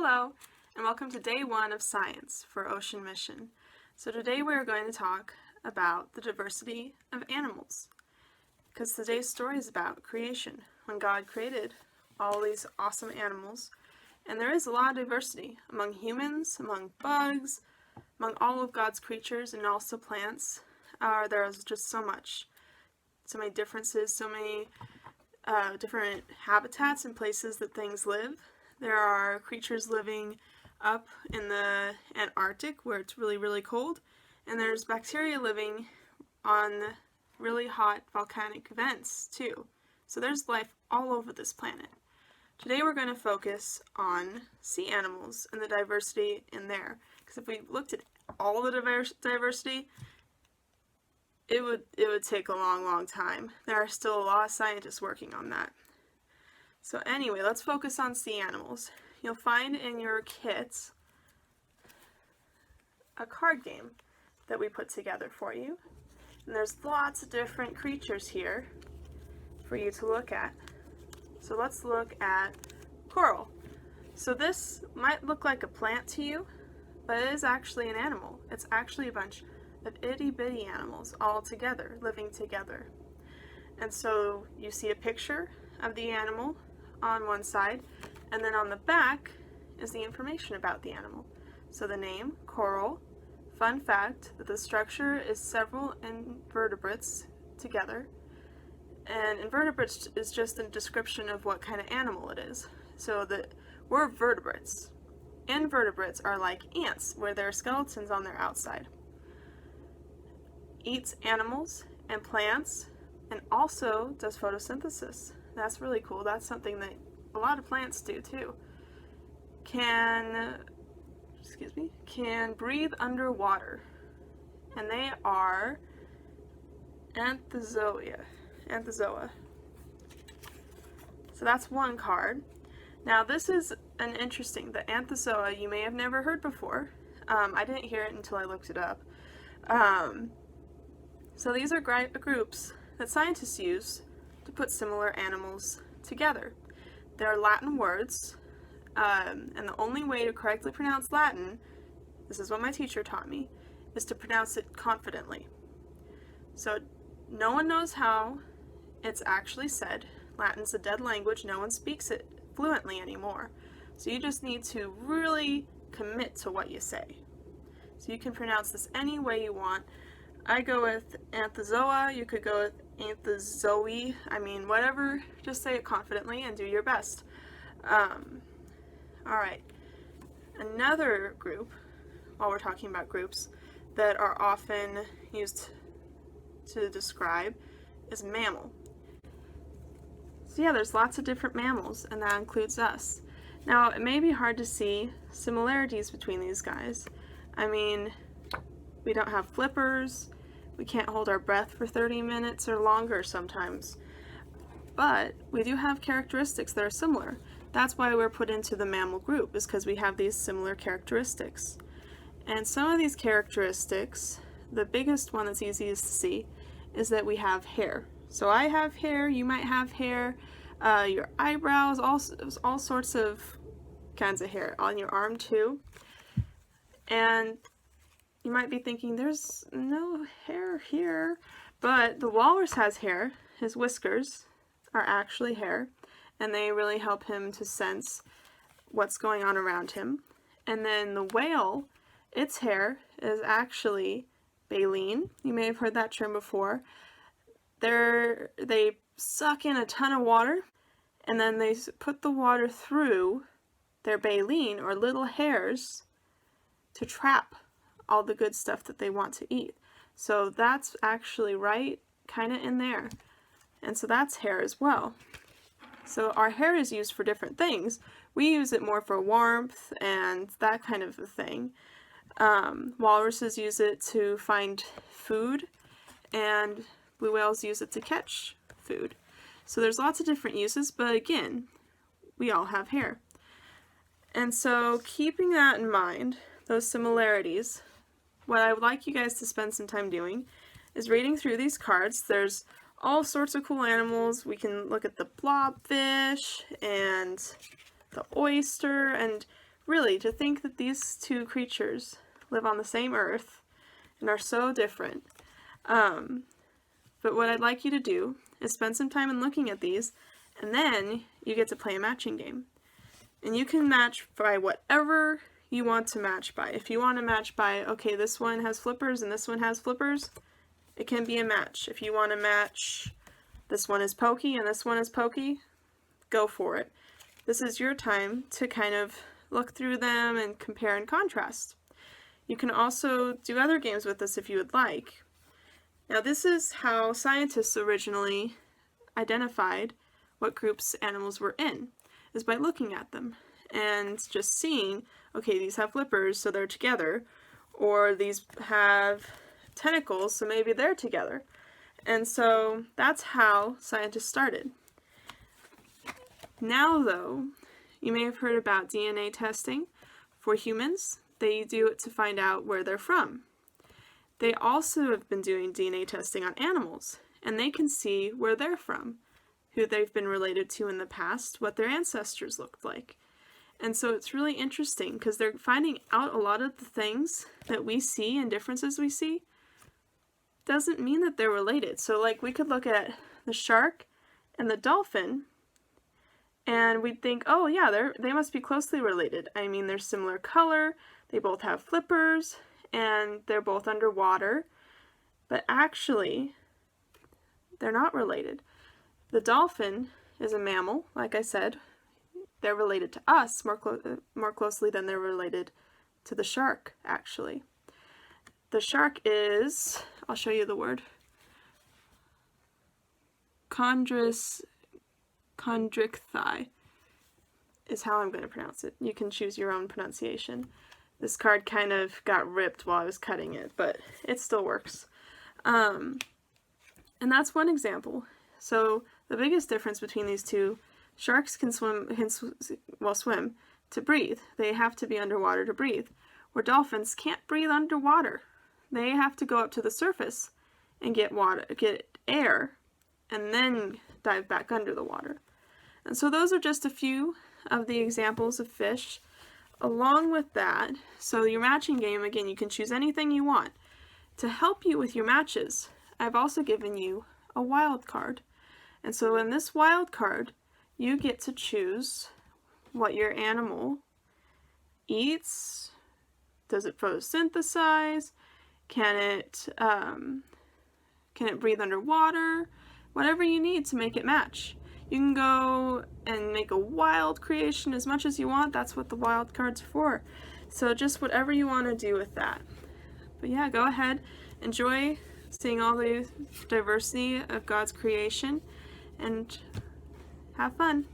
Hello, and welcome to day 1 of science for Ocean Mission. So today we're going to talk about the diversity of animals, because today's story is about creation, when God created all these awesome animals, and there is a lot of diversity among humans, among bugs, among all of God's creatures, and also plants. There's just so many differences, so many different habitats and places that things live. There are creatures living up in the Antarctic where it's really, really cold, and there's bacteria living on really hot volcanic vents too. So there's life all over this planet. Today we're going to focus on sea animals and the diversity in there, because if we looked at all the diversity, it would take a long time. There are still a lot of scientists working on that. So anyway, let's focus on sea animals. You'll find in your kits a card game that we put together for you. And there's lots of different creatures here for you to look at. So let's look at coral. So this might look like a plant to you, but it is actually an animal. It's actually a bunch of itty-bitty animals all together, living together. And so you see a picture of the animal on one side, and then on the back is the information about the animal. So the name, coral. Fun fact that the structure is several invertebrates together, and invertebrates is just a description of what kind of animal it is. So we're vertebrates. Invertebrates are like ants, where there are skeletons on their outside. Eats animals and plants, and also does photosynthesis. That's really cool. That's something that a lot of plants do too. Can breathe underwater. And they are anthozoa. So that's one card. Now this is the anthozoa you may have never heard before. I didn't hear it until I looked it up. So these are groups that scientists use to put similar animals together. They're Latin words, and the only way to correctly pronounce Latin, this is what my teacher taught me, is to pronounce it confidently. So no one knows how it's actually said. Latin's a dead language, no one speaks it fluently anymore. So you just need to really commit to what you say. So you can pronounce this any way you want. I go with anthozoa, you could go with anthozoe, whatever, just say it confidently and do your best. Alright, another group, while we're talking about groups, that are often used to describe is mammal. So yeah, there's lots of different mammals, and that includes us. Now, it may be hard to see similarities between these guys. We don't have flippers, we can't hold our breath for 30 minutes or longer sometimes. But we do have characteristics that are similar. That's why we're put into the mammal group, is because we have these similar characteristics. And some of these characteristics, the biggest one that's easiest to see, is that we have hair. So I have hair, you might have hair, your eyebrows, all sorts of kinds of hair, on your arm too. And you might be thinking, there's no hair here, but the walrus has hair. His whiskers are actually hair, and they really help him to sense what's going on around him. And then the whale, its hair is actually baleen. You may have heard that term before. They suck in a ton of water, and then they put the water through their baleen, or little hairs, to trap all the good stuff that they want to eat. So that's actually right kind of in there. And so that's hair as well. So our hair is used for different things. We use it more for warmth and that kind of a thing. Walruses use it to find food, and blue whales use it to catch food. So there's lots of different uses, but again, we all have hair. And so keeping that in mind, those similarities, what I would like you guys to spend some time doing is reading through these cards. There's all sorts of cool animals. We can look at the blobfish and the oyster and really, to think that these two creatures live on the same earth and are so different. But what I'd like you to do is spend some time in looking at these, and then you get to play a matching game. And you can match by whatever you want to match by. If you want to match by, okay, this one has flippers and this one has flippers, it can be a match. If you want to match, this one is pokey and this one is pokey, go for it. This is your time to kind of look through them and compare and contrast. You can also do other games with this if you would like. Now, this is how scientists originally identified what groups animals were in, is by looking at them and just seeing, okay, these have flippers, so they're together, or these have tentacles, so maybe they're together. And so that's how scientists started. Now, though, you may have heard about DNA testing for humans. They do it to find out where they're from. They also have been doing DNA testing on animals, and they can see where they're from, who they've been related to in the past, what their ancestors looked like. And so it's really interesting because they're finding out a lot of the things that we see and differences we see doesn't mean that they're related. So like we could look at the shark and the dolphin and we'd think, oh yeah, they must be closely related. I mean, they're similar color, they both have flippers, and they're both underwater, but actually, they're not related. The dolphin is a mammal, like I said. They're related to us more closely than they're related to the shark, actually. The shark is, I'll show you the word, chondrichthyes is how I'm going to pronounce it. You can choose your own pronunciation. This card kind of got ripped while I was cutting it, but it still works. And that's one example. So the biggest difference between these two, sharks can swim to breathe. They have to be underwater to breathe, where dolphins can't breathe underwater. They have to go up to the surface and get air, and then dive back under the water. And so those are just a few of the examples of fish. Along with that, so your matching game, again, you can choose anything you want. To help you with your matches, I've also given you a wild card. And so in this wild card, you get to choose what your animal eats. Does it photosynthesize? Can it breathe underwater? Whatever you need to make it match. You can go and make a wild creation as much as you want. That's what the wild card's for. So just whatever you want to do with that. But yeah, go ahead. Enjoy seeing all the diversity of God's creation and have fun.